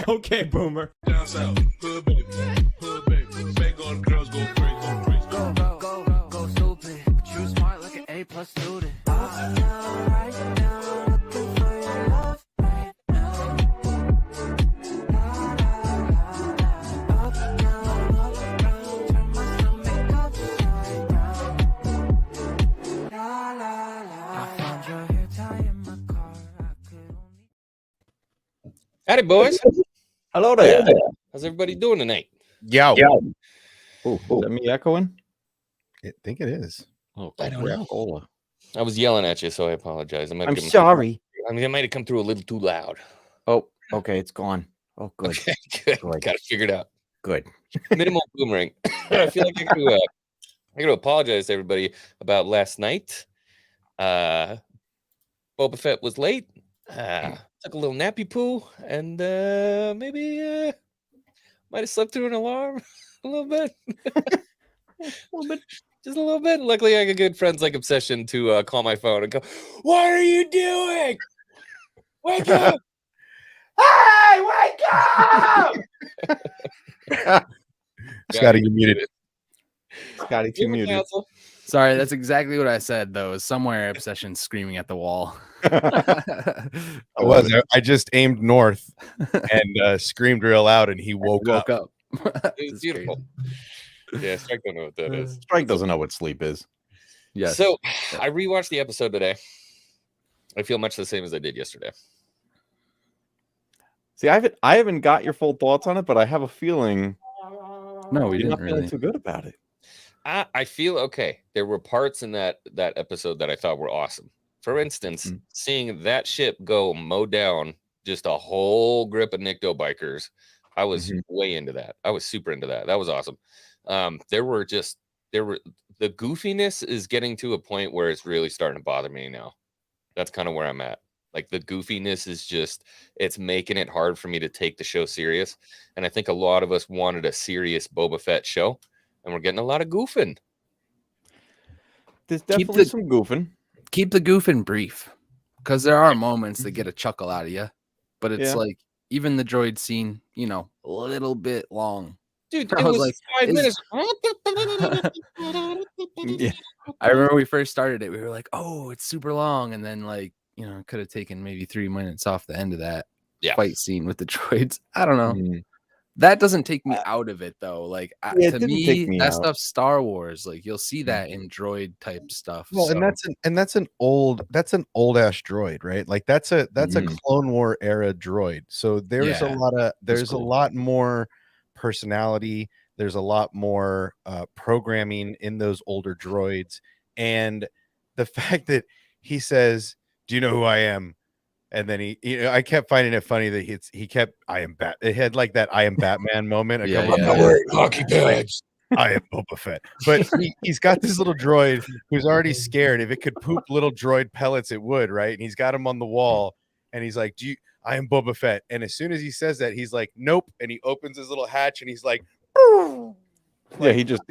Okay, Boomer. Down south, hood baby, make all the girls go crazy, Go stupid. But you smart like an A+ student. Up now, right now, looking for your love right now. La, la, la, la. Up now, up round, turn my stomach upside down. La, la, la. I found your hair tie in my car. I could only. Howdy, boys. Hello there. How's everybody doing tonight? Yo. Oh, is that me echoing? I think it is. Oh, I don't know. Crapola. I was yelling at you, so I apologize. I'm sorry. I mean, it might have come through a little too loud. Oh, okay, it's gone. Oh, good. Okay, good. Good. Got it figured out. Good. Minimal boomerang. I feel like I got to apologize to everybody about last night. Boba Fett was late. Took a little nappy poo, and maybe might have slept through an alarm a little bit. Just a little bit. Luckily, I got good friends like Obsession to call my phone and go, "What are you doing? Wake up! Hey, wake up!" Scotty, you muted. Scotty, too muted. Council. Sorry, that's exactly what I said, though. Somewhere Obsession screaming at the wall. I just aimed north and screamed real loud, and he woke up. up. It was beautiful. Yeah, Strike don't know what that is. Strike doesn't know what sleep is. Yes. So I rewatched the episode today. I feel much the same as I did yesterday. See, I haven't got your full thoughts on it, but I have a feeling No, we you're didn't not feeling really. too good about it. I feel okay. There were parts in that episode that I thought were awesome. For instance, seeing that ship go mow down just a whole grip of Nikto bikers, I was way into that. I was super into that. That was awesome. The goofiness is getting to a point where it's really starting to bother me now. That's kind of where I'm at. Like the goofiness is just, it's making it hard for me to take the show serious. And I think a lot of us wanted a serious Boba Fett show, and we're getting a lot of goofing. There's definitely some goofing. Keep the goofing brief, because there are moments that get a chuckle out of you, but it's Yeah. like even the droid scene, a little bit long. Dude, I it was was like, 5 minutes. Yeah. I remember we first started it. We were like, "Oh, it's super long," and then it could have taken maybe 3 minutes off the end of that fight scene with the droids. I don't know. That doesn't take me out of it though. Like it to didn't me, take me that out. stuff's Star Wars. Like you'll see that in droid type stuff. Well, so. and that's an old ass droid, right? Like that's a Clone War era droid. So there's a lot more personality. There's a lot more programming in those older droids, and the fact that he says, "Do you know who I am?" And then I kept finding it funny that he kept, "I am Bat." It had like that "I am Batman" moment. Hockey pads. I am Boba Fett. But he's got this little droid who's already scared. If it could poop little droid pellets, it would, right? And he's got him on the wall, and he's like, I am Boba Fett. And as soon as he says that, he's like, "Nope." And he opens his little hatch, and he's like, Yeah, he just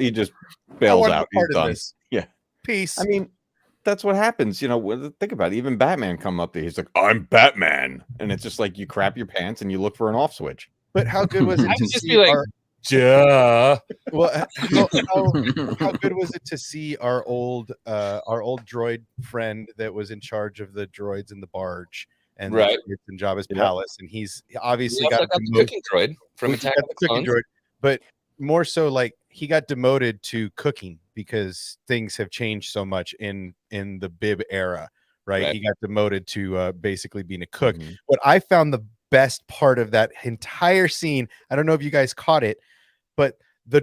bails out. He's done. Yeah. Peace. I mean, that's what happens. Think about it. Even Batman come up there. He's like, "I'm Batman." And it's just like you crap your pants and you look for an off switch. But how good was it I to would just see be like, "Duh." Well, how good was it to see our old droid friend that was in charge of the droids in the barge and in Jabba's palace, and he's obviously got the cooking droid from Attack of the Clones. droid, but more so like he got demoted to cooking because things have changed so much in the Bib era, right? He got demoted to basically being a cook. What I found the best part of that entire scene, I don't know if you guys caught it, but the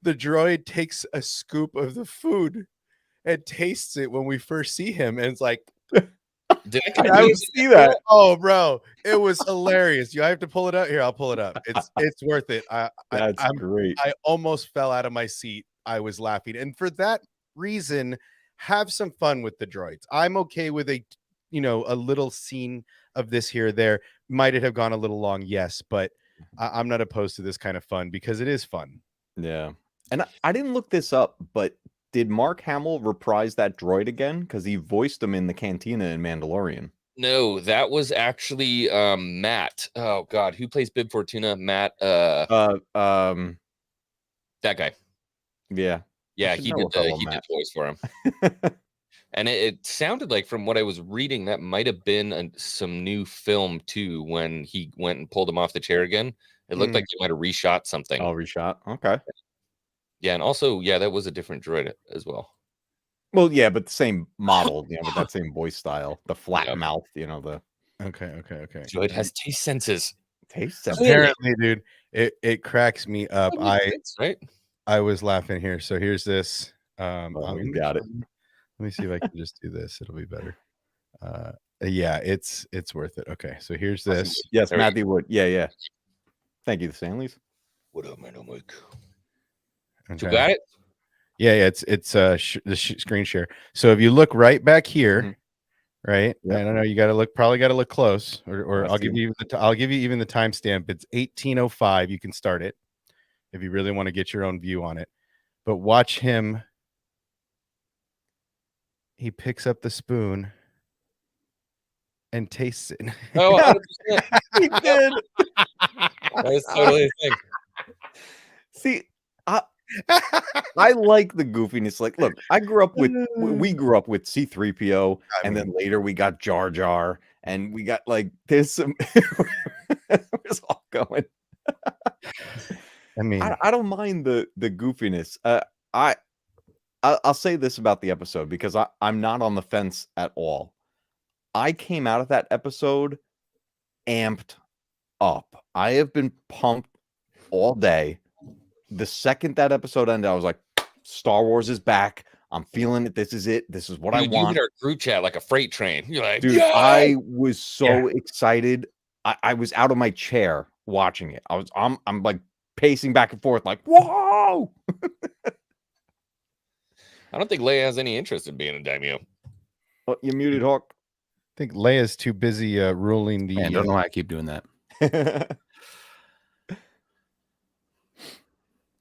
droid takes a scoop of the food and tastes it when we first see him, and it's like, Did I would see that. oh, bro, it was hilarious. You have to pull it up here. I'll pull it up. It's worth it. That's great. I almost fell out of my seat. I was laughing, and for that reason, have some fun with the droids. I'm okay with a little scene of this here or there. Might it have gone a little long? Yes, but I'm not opposed to this kind of fun because it is fun. Yeah. And I didn't look this up, but did Mark Hamill reprise that droid again? Because he voiced him in the cantina in Mandalorian. No, that was actually Matt. Oh God, who plays Bib Fortuna? Matt. That guy. Yeah. Yeah, he did toys for him. And it sounded like, from what I was reading, that might have been some new film too. When he went and pulled him off the chair again, it looked like he might have reshot something. Oh, reshot. Okay. Yeah, and also, yeah, that was a different droid as well. Well, yeah, but the same model, with that same voice style, the flat mouth, the. Okay. Droid has taste senses. Apparently, dude, it cracks me up. Right? I was laughing here. So here's this. We got it. Let me see if I can just do this. It'll be better. Yeah, it's worth it. Okay, so here's this. Yes, Matthew Wood. Yeah. Thank you, the Stanleys. What up, man? Mike. Okay. You got it? Yeah. It's the screen share. So if you look right back here, right? Yep. I don't know. You probably got to look close, or I'll give you even the timestamp. It's 18:05. You can start it if you really want to get your own view on it. But watch him. He picks up the spoon and tastes it. Oh, 100%. He did. That was totally a thing. See, I like the goofiness. Like, look, we grew up with C-3PO, and then later we got Jar Jar, and we got there's some. Where's all going? I mean, I don't mind the goofiness. I'll say this about the episode, because I'm not on the fence at all. I came out of that episode amped up. I have been pumped all day. The second that episode ended, I was like, Star Wars is back. I'm feeling it. This is it. This is what I want. You hit our group chat like a freight train. You're like, dude, I was so excited. I was out of my chair watching it. I'm like pacing back and forth, like, whoa. I don't think Leia has any interest in being a daimyo. Oh, you muted, Hawk. I think Leia's too busy ruling the. I don't know why I keep doing that.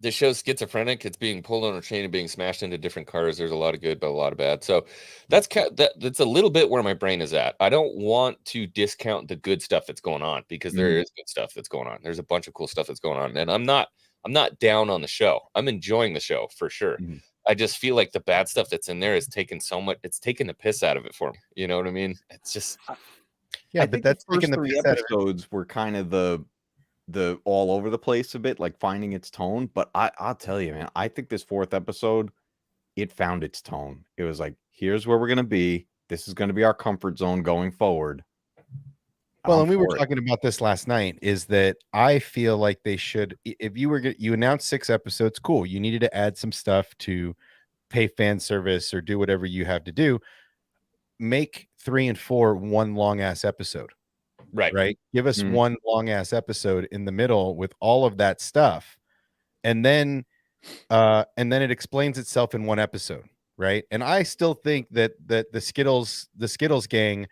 This show's schizophrenic. It's being pulled on a chain and being smashed into different cars. There's a lot of good, but a lot of bad. So that's a little bit where my brain is at. I don't want to discount the good stuff that's going on, because there is good stuff that's going on. There's a bunch of cool stuff that's going on, and I'm not down on the show. I'm enjoying the show for sure. Mm-hmm. I just feel like the bad stuff that's in there is taking so much. It's taking the piss out of it for me. You know what I mean? It's just I think that's the first 3 episodes were kind of the all over the place a bit, like finding its tone. But I'll tell you, man, I think this 4th episode, it found its tone. It was like, here's where we're gonna be. This is gonna be our comfort zone going forward. Well, and we were talking about this last night, is that I feel like they should, if you announced 6 episodes, cool. You needed to add some stuff to pay fan service or do whatever you have to do. Make 3 and 4 one long ass episode. Right. Give us one long ass episode in the middle with all of that stuff. And then it explains itself in one episode. Right. And I still think that the Skittles gang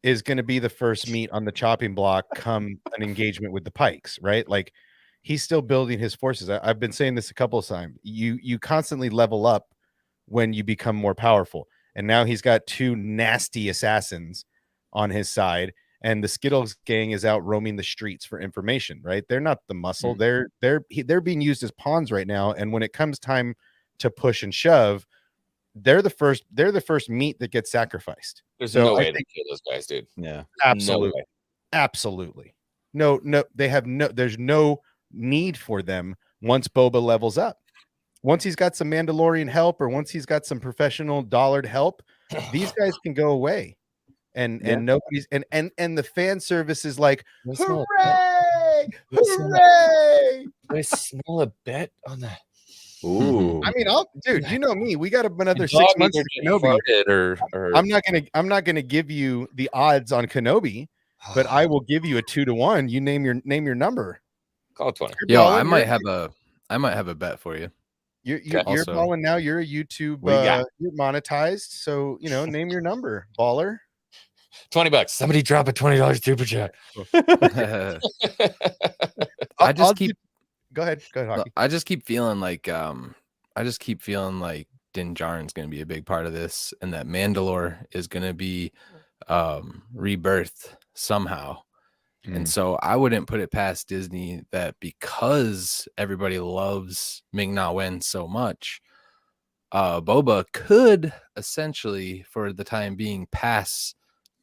is going to be the first meat on the chopping block come an engagement with the Pikes, right? Like, he's still building his forces. I've been saying this a couple of times. You constantly level up when you become more powerful. And now he's got 2 nasty assassins on his side, and the Skittles gang is out roaming the streets for information, right? They're not the muscle. They're being used as pawns right now. And when it comes time to push and shove, they're the first meat that gets sacrificed. There's no way to kill those guys, dude. Yeah, absolutely, absolutely. No, there's no need for them once Boba levels up. Once he's got some Mandalorian help, or once he's got some professional dollared help, these guys can go away, and nobody's and the fan service is like, hooray, hooray! I smell a bet on that. Ooh, I mean, dude, you know me. We got another 6 months for Kenobi. I'm not gonna give you the odds on Kenobi, but I will give you a 2-1. You name your number. Call it 20. Yo, I might have a bet for you. You're balling now. You're a YouTube. You're monetized, so name your number, baller. $20. Somebody drop a $20 super chat. Go ahead, Hockey. I just keep feeling like Din Djarin's going to be a big part of this, and that Mandalore is going to be rebirthed somehow. And Mm. so I wouldn't put it past Disney that because everybody loves Ming-Na Wen so much, Boba could essentially, for the time being, pass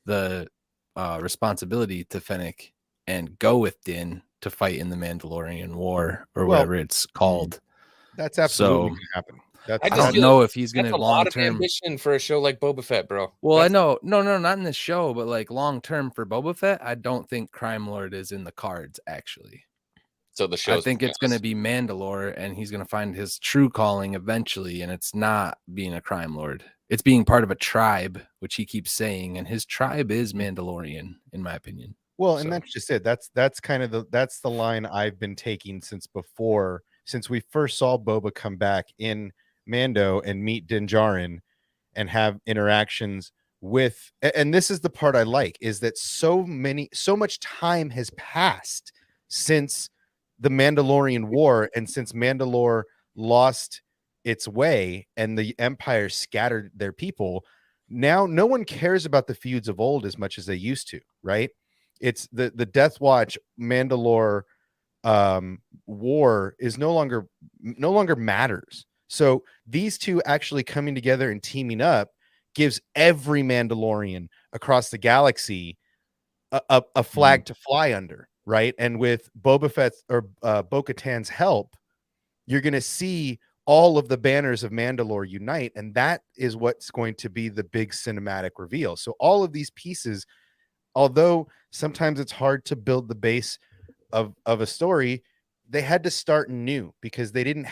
the responsibility to Fennec and go with Din to fight in the Mandalorian War or Well, whatever it's called. That's absolutely So going to happen. I I just don't feel know like if he's going that's to a lot long of term. ambition for a show like Boba Fett, bro. Well, That's- I know, no, not in this show, but like long term for Boba Fett, I don't think Crime Lord is in the cards. Actually, So the I show's think it's going to be Mandalore, and he's going to find his true calling eventually, and it's not being a crime lord. It's being part of a tribe, which he keeps saying, and his tribe is Mandalorian, in my opinion. Well, and So- that's just it. That's kind of the line I've been taking since we first saw Boba come back in Mando and meet Din Djarin and have interactions with, and this is the part I like, is that so much time has passed since the Mandalorian War and since Mandalore lost its way and the Empire scattered their people. Now no one cares about the feuds of old as much as they used to, right? It's the Death Watch Mandalore war is no longer matters. So these two actually coming together and teaming up gives every Mandalorian across the galaxy a flag to fly under, right? And with Boba Fett's or Bo-Katan's help, you're going to see all of the banners of Mandalore unite, and that is what's going to be the big cinematic reveal. So all of these pieces, although sometimes it's hard to build the base of a story, they had to start new because they didn't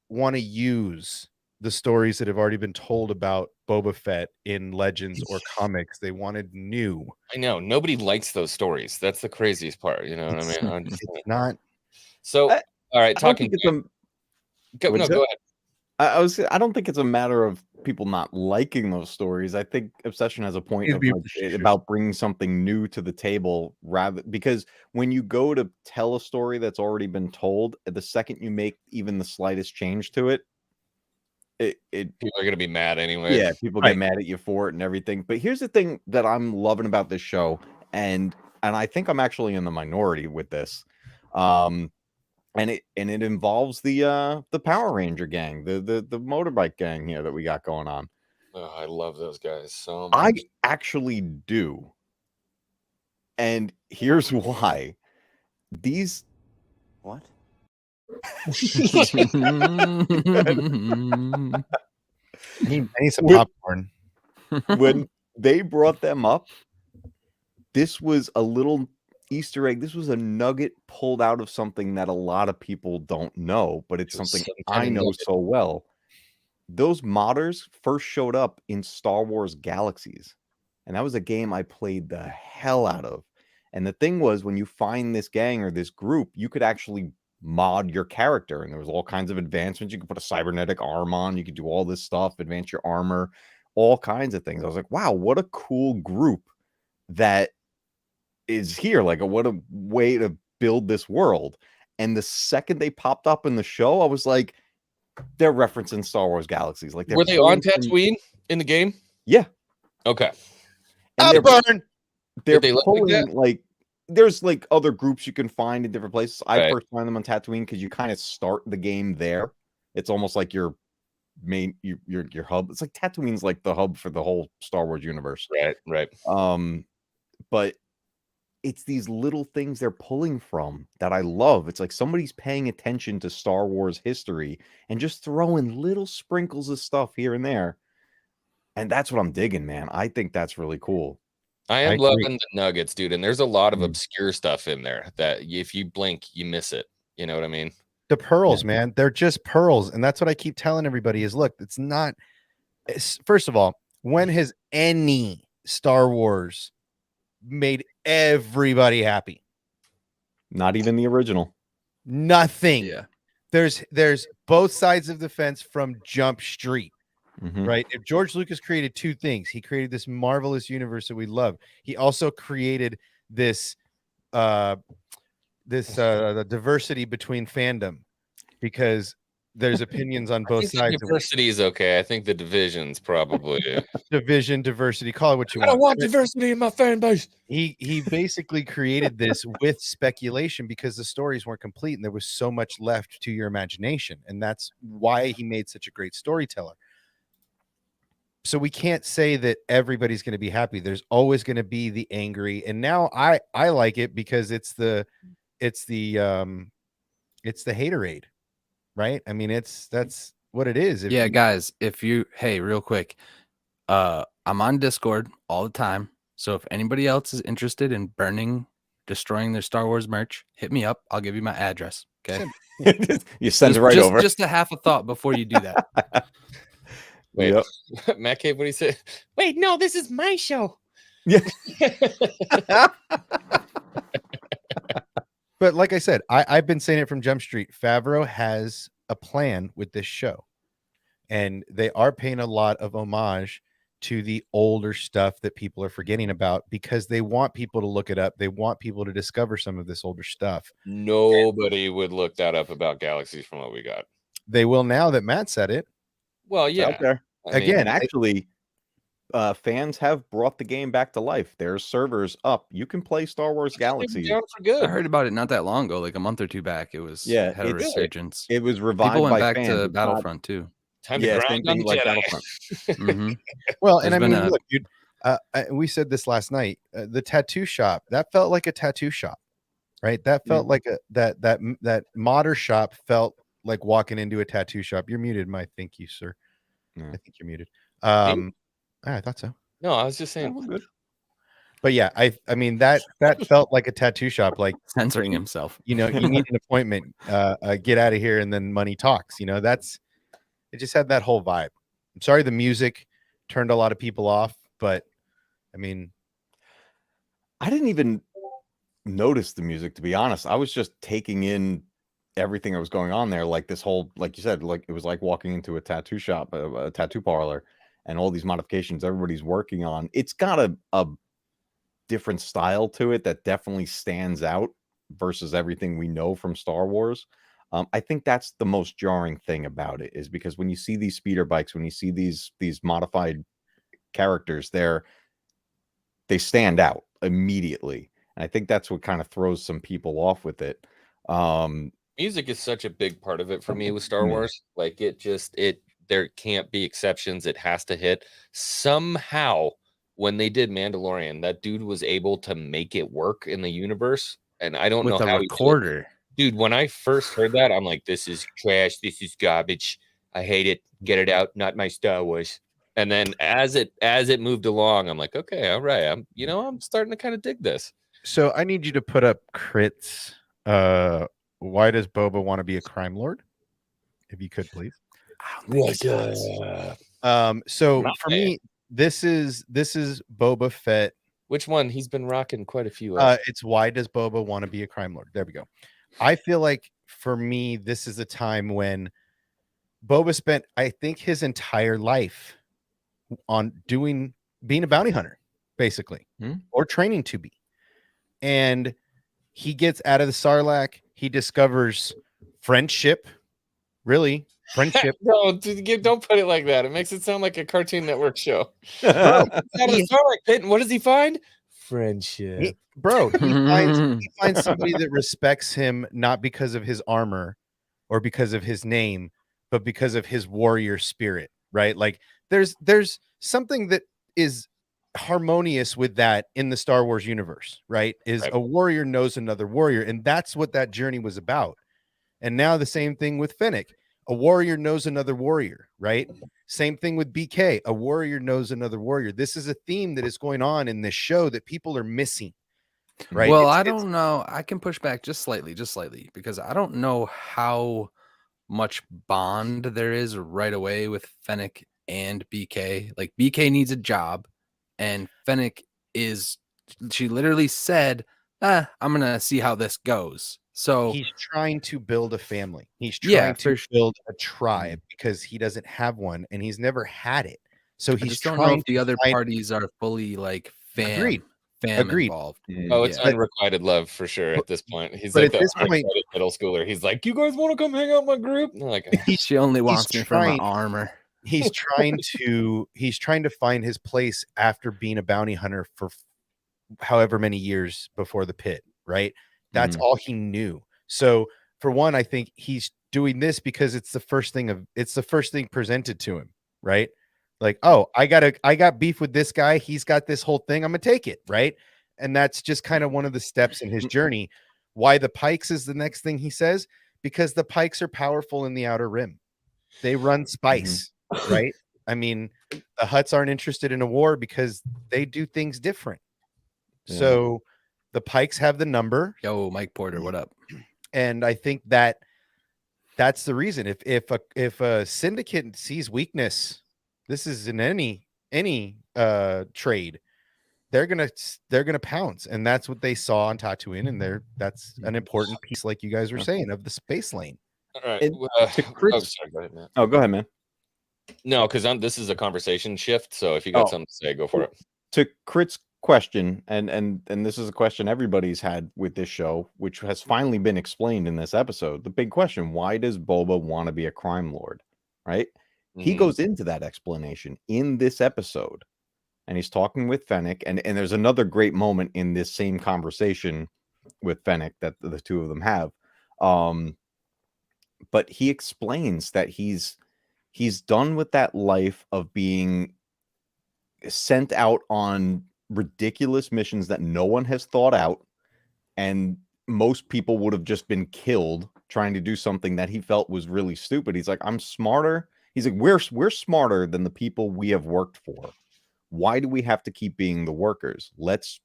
want to use the stories that have already been told about Boba Fett in legends or comics. They wanted new. I know nobody likes those stories. That's the craziest part. You know what I mean? It's not. So, all right, I don't think it's go ahead. I don't think it's a matter of people not liking those stories. I think Obsession has a point of about bringing something new to the table, rather because when you go to tell a story that's already been told, the second you make even the slightest change to it, people are gonna be mad anyway. Yeah, people get mad at you for it and everything. But here's the thing that I'm loving about this show, and I think I'm actually in the minority with this. And it involves the Power Ranger gang, the motorbike gang here that we got going on. Oh, I love those guys so much. I actually do. And here's why. These what? I need some popcorn. When they brought them up, this was a little Easter egg. This was a nugget pulled out of something that a lot of people don't know, but it's something I know so well. Those modders first showed up in Star Wars Galaxies, and that was a game I played the hell out of. And the thing was, when you find this gang or this group, you could actually mod your character, and there was all kinds of advancements. You could put a cybernetic arm on, you could do all this stuff, advance your armor, all kinds of things. I was like, wow, what a cool group that is here. Like, what a way to build this world. And the second they popped up in the show, I was like, they're referencing Star Wars Galaxies. Like, were they on Tatooine in the game? Yeah. Okay. And they're they look pulling like there's like other groups you can find in different places. I first find them on Tatooine because you kind of start the game there. It's almost like your main your hub. It's like Tatooine's like the hub for the whole Star Wars universe. Right. But it's these little things they're pulling from that I love. It's like somebody's paying attention to Star Wars history and just throwing little sprinkles of stuff here and there. And that's what I'm digging, man. I think that's really cool. I am loving the nuggets, dude. And there's a lot of obscure stuff in there that if you blink, you miss it. You know what I mean? The pearls, man. They're just pearls. And that's what I keep telling everybody is, look, it's not. First of all, when has any Star Wars made everybody happy? Not even the original. Nothing. Yeah. There's both sides of the fence from Jump Street. Mm-hmm. Right. If George Lucas created two things, he created this marvelous universe that we love. He also created this the diversity between fandom, because there's opinions on I both think the sides. diversity is okay. I think the division's probably. Diversity, call it what you I don't want. want diversity in my fan base. He basically created this with speculation because the stories weren't complete and there was so much left to your imagination, and that's why he made such a great storyteller. So we can't say that everybody's going to be happy. There's always going to be the angry, and now I like it because it's the haterade, right? I mean, that's what it is. Yeah, guys, hey, real quick, I'm on Discord all the time. So if anybody else is interested in destroying their Star Wars merch, hit me up. I'll give you my address. Okay. You send it right over. Just a half a thought before you do that. Wait, Matt Cave, what do you say? Wait, no, this is my show. Yeah. But like I said, I've been saying it from Jump Street. Favreau has a plan with this show, and they are paying a lot of homage to the older stuff that people are forgetting about because they want people to look it up. They want people to discover some of this older stuff. Nobody would look that up about galaxies from what we got. They will now that Matt said it. Well, yeah. Okay. Again, actually, fans have brought the game back to life. There's servers up. You can play Star Wars Galaxies. For good. I heard about it not that long ago, like a month or two back. It was had a resurgence. It was revived. People went by back fans. to Battlefront too. Time to grind on the like Jedi. Battlefront. Mm-hmm. Well, and I mean, look, dude, we said this last night. The tattoo shop, that felt like a tattoo shop, right? That felt like that modder shop felt like walking into a tattoo shop. You're muted, Mike. Thank you, sir. I think you're muted. I thought so. No, I was just saying. But yeah, I mean that felt like a tattoo shop, like censoring himself. You know, you need an appointment. Get out of here, and then money talks. You know, it just had that whole vibe. I'm sorry, the music turned a lot of people off, but I mean, I didn't even notice the music, to be honest. I was just taking in everything that was going on there, like this whole, like you said, like it was like walking into a tattoo shop, a tattoo parlor, and all these modifications everybody's working on. It's got a different style to it that definitely stands out versus everything we know from Star Wars. I think that's the most jarring thing about it, is because when you see these speeder bikes, when you see these modified characters, they stand out immediately. And I think that's what kind of throws some people off with it. Music is such a big part of it for me with Star Wars. Like there can't be exceptions. It has to hit. Somehow, when they did Mandalorian, that dude was able to make it work in the universe. And I don't know how recorder. Dude, when I first heard that, I'm like, this is trash. This is garbage. I hate it. Get it out. Not my Star Wars. And then as it moved along, I'm like, okay, all right. I'm starting to kind of dig this. So I need you to put up Crit's. Why does Boba want to be a crime lord? If you could, please. So for me, this is Boba Fett. Which one? He's been rocking quite a few. It's why does Boba want to be a crime lord? There we go. I feel like for me, this is a time when Boba spent, I think, his entire life on being a bounty hunter, basically, or training to be. And he gets out of the Sarlacc. He discovers friendship. Really, friendship. No, don't put it like that. It makes it sound like a Cartoon Network show. Bro, out of the Sarlacc pit, and what does he find? Friendship. He finds somebody that respects him, not because of his armor or because of his name, but because of his warrior spirit, right? Like there's something that is harmonious with that in the Star Wars universe, right? A warrior knows another warrior, and that's what that journey was about. And now the same thing with Fennec. A warrior knows another warrior, right? Same thing with BK. A warrior knows another warrior. This is a theme that is going on in this show that people are missing, right? Well, I don't know. I can push back just slightly, because I don't know how much bond there is right away with Fennec and BK. Like BK needs a job, and Fennec she literally said, I'm going to see how this goes. So he's trying to build a family. He's trying to build a tribe because he doesn't have one and he's never had it. So he's trying. Don't know if the other parties are fully like fam Agreed. involved. Oh, it's Yeah. unrequited love for sure at this point. He's but like at the this point- unrequited middle schooler. He's like, "You guys want to come hang out in my group?" And I'm like, She only wants me for my trying- armor. he's trying to find his place after being a bounty hunter for however many years before the pit, right? That's all he knew. So for one, I think he's doing this because it's the first thing presented to him, right? Like, oh, I got beef with this guy, he's got this whole thing, I'm gonna take it, right? And that's just kind of one of the steps in his journey. Why the Pikes is the next thing he says, because the Pikes are powerful in the Outer Rim. They run spice, right? I mean, the Hutts aren't interested in a war because they do things different. Yeah. So the Pikes have the number. Yo, Mike Porter, what up? And I think that's the reason. If a syndicate sees weakness, this is in any trade, they're gonna pounce, and that's what they saw on Tatooine, and that's an important piece, like you guys were saying, of the space lane. all right. And Oh, sorry, go ahead, Matt. Oh, go ahead, man. No, because this is a conversation shift. So if you got Oh. something to say, go for it. To Crit's question, and this is a question everybody's had with this show, which has finally been explained in this episode. The big question: why does Boba want to be a crime lord? Right? He goes into that explanation in this episode, and he's talking with Fennec, and there's another great moment in this same conversation with Fennec that the two of them have. But he explains that he's done with that life of being sent out on ridiculous missions that no one has thought out, and most people would have just been killed trying to do something that he felt was really stupid. He's like, I'm smarter. He's like, we're smarter than the people we have worked for. Why do we have to keep being the workers? Let's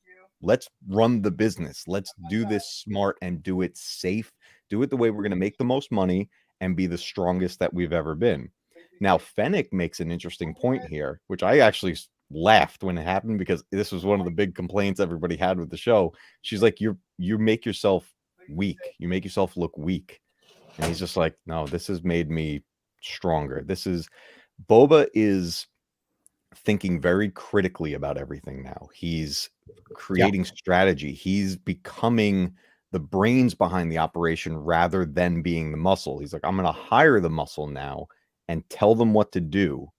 run the business. Let's do this smart and do it safe. Do it the way we're going to make the most money and be the strongest that we've ever been. Now, Fennec makes an interesting point here, which I actually laughed when it happened, because this was one of the big complaints everybody had with the show. She's like, you make yourself weak. You make yourself look weak. And he's just like, no, this has made me stronger. Boba is thinking very critically about everything now. He's creating strategy. He's becoming the brains behind the operation rather than being the muscle. He's like, I'm going to hire the muscle now and tell them what to do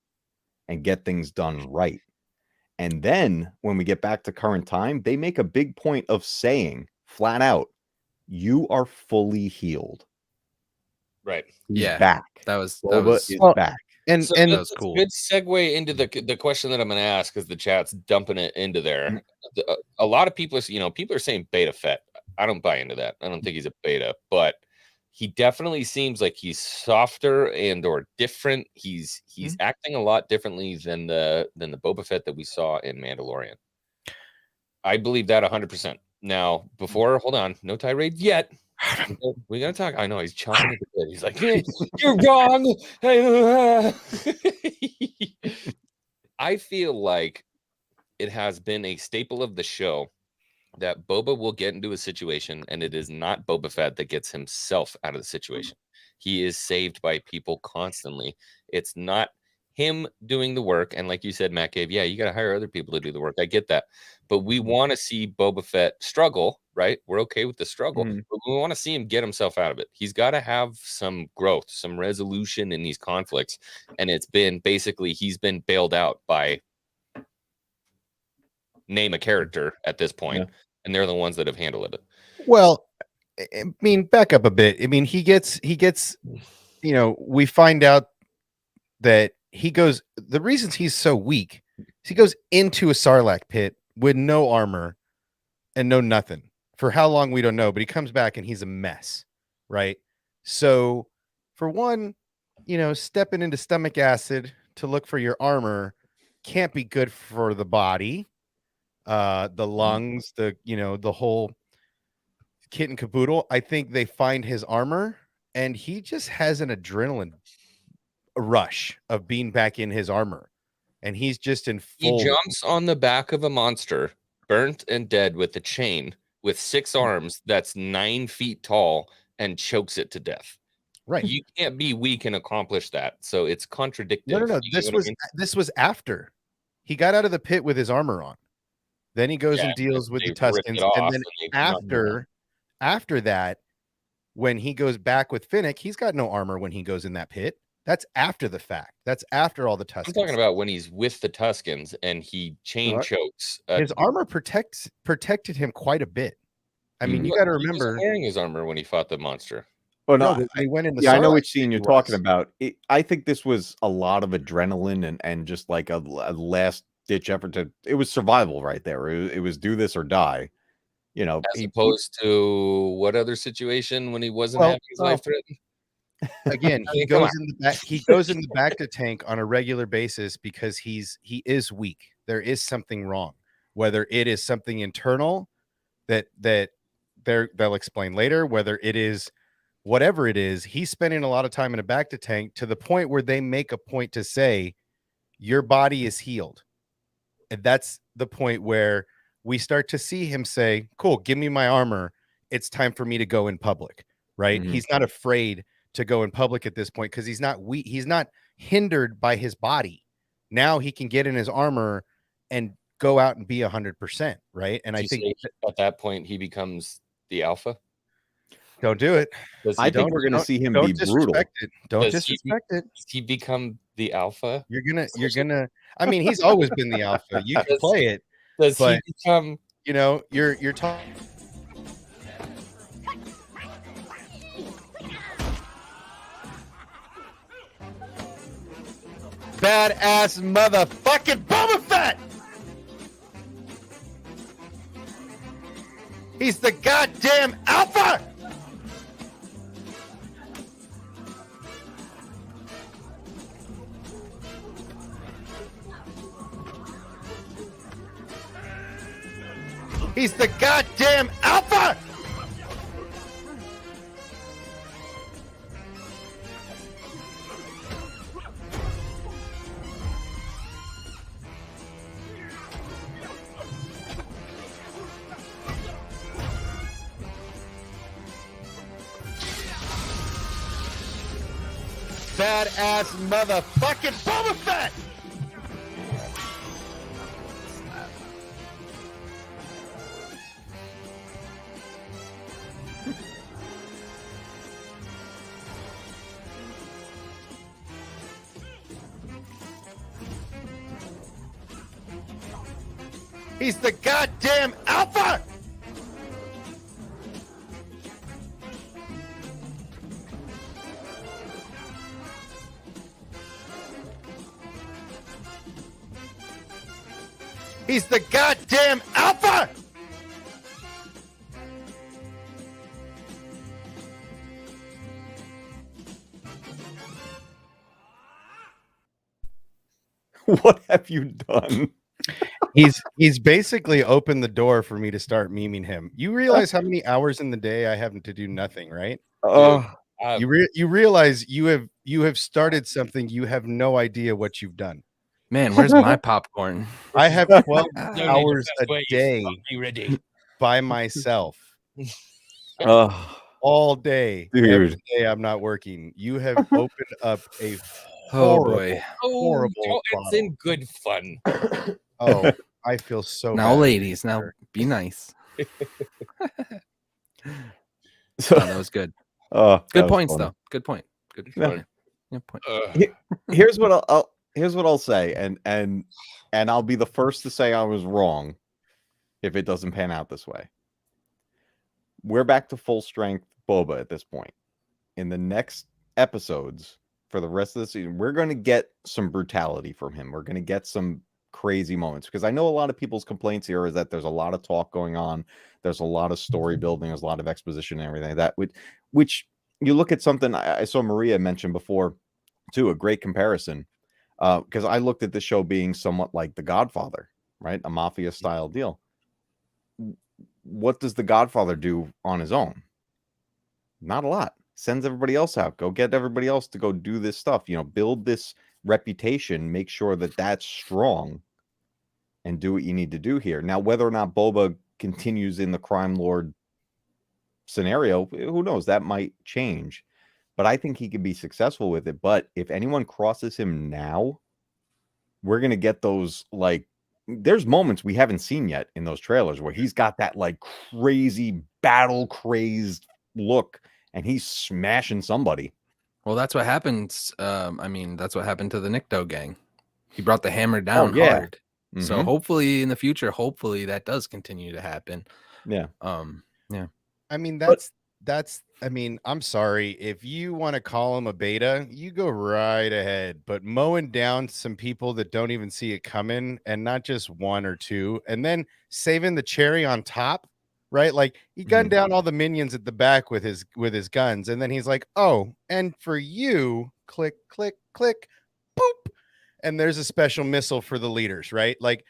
and get things done right. And then when we get back to current time, they make a big point of saying flat out, you are fully healed. Right. He's back. Boba is back. And so and that was cool. Good segue into the question that I'm going to ask, because the chat's dumping it into there. A lot of people are saying Beta Fett. I don't buy into that. I don't think he's a beta, but he definitely seems like he's softer and or different. He's acting a lot differently than the Boba Fett that we saw in Mandalorian. I believe that 100%. Now, hold on, no tirades yet. We gotta talk. I know he's chomping at the bit. He's like, "You're wrong." I feel like it has been a staple of the show that Boba will get into a situation, and it is not Boba Fett that gets himself out of the situation. He is saved by people constantly. It's not him doing the work. And like you said, Matt Cave, yeah, you got to hire other people to do the work. I get that. But we want to see Boba Fett struggle, right? We're okay with the struggle, but we want to see him get himself out of it. He's got to have some growth, some resolution in these conflicts. And it's been basically, he's been bailed out by name a character at this point, and they're the ones that have handled it. Well, I mean, back up a bit. I mean, he gets, we find out that the reasons he's so weak is he goes into a Sarlacc pit with no armor and no nothing. For how long, we don't know, but he comes back and he's a mess, right? So for one, stepping into stomach acid to look for your armor can't be good for the body, the lungs, the whole kit and caboodle. I think they find his armor and he just has an adrenaline rush of being back in his armor, and he's just in full. He jumps on the back of a monster, burnt and dead, with a chain with 6 arms that's 9 feet tall, and chokes it to death. Right. You can't be weak and accomplish that. So it's contradictory. No. This was after he got out of the pit with his armor on. Then he goes and deals with the Tuskens, and then after that, when he goes back with Finnick, he's got no armor when he goes in that pit. That's after the fact. That's after all the Tuskens. I'm talking about when he's with the Tuskens and he chain chokes. His armor protected him quite a bit. I mean, you got to remember, he wasn't wearing his armor when he fought the monster. Oh no, he went in the. Yeah, I know which scene you're talking about. I think this was a lot of adrenaline and just like a last ditch effort it was survival right there. It was do this or die. You know, as opposed to what other situation when he wasn't having his life threatened. Again, he goes in the back. He goes in the back to tank on a regular basis because he is weak. There is something wrong. Whether it is something internal that they'll explain later, whether it is whatever it is, he's spending a lot of time in a back to tank to the point where they make a point to say your body is healed, and that's the point where we start to see him say, "Cool, give me my armor. It's time for me to go in public." Right? Mm-hmm. He's not afraid to go in public at this point because he's not weak. He's not hindered by his body. Now he can get in his armor and go out and be 100%. Right? And I think at that point he becomes the alpha. Don't do it. I think we're going to see him be brutal. Don't disrespect it. Does he become the alpha? You're gonna. I mean, he's always been the alpha. You can play it. Does he become? You know, you're talking. Badass motherfucking Boba Fett. He's the goddamn alpha. He's the goddamn alpha! Badass motherfucking Boba Fett! He's the goddamn alpha! He's the goddamn alpha! What have you done? He's basically opened the door for me to start memeing him. You realize how many hours in the day I have to do nothing, right? You realize you have started something. You have no idea what you've done. Man, where's my popcorn? I have 12 hours a day by myself. All day. Dude. Every day I'm not working. You have opened up a horrible it's in good fun. Oh, I feel so now bad. Ladies, now be nice. So that was good. Good points though. Good point. Good point. Here's what I'll say, and I'll be the first to say I was wrong if it doesn't pan out this way. We're back to full strength Boba at this point. In the next episodes for the rest of the season, we're going to get some brutality from him. We're going to get some crazy moments, because I know a lot of people's complaints here is that there's a lot of talk going on. There's a lot of story building. There's a lot of exposition and everything that which you look at something I saw Maria mention before too, a great comparison. Because I looked at the show being somewhat like The Godfather, right? A mafia style deal. What does The Godfather do on his own? Not a lot. Sends everybody else out. Go get everybody else to go do this stuff. You know, build this reputation. Make sure that that's strong, and do what you need to do here. Now, whether or not Boba continues in the crime lord scenario, who knows? That might change. But I think he could be successful with it. But if anyone crosses him now, we're going to get those like there's moments we haven't seen yet in those trailers where he's got that like crazy battle crazed look and he's smashing somebody. Well, that's what happens. I mean, that's what happened to the Nikto gang. He brought the hammer down hard. So hopefully in the future, hopefully that does continue to happen. Yeah. Yeah. I mean, I mean, I'm sorry if you want to call him a beta, you go right ahead, but mowing down some people that don't even see it coming, and not just one or two, and then saving the cherry on top, right? Like he gunned down all the minions at the back with his guns, and then he's like, "Oh, and for you, click, click, click, boop," and there's a special missile for the leaders, right? Like,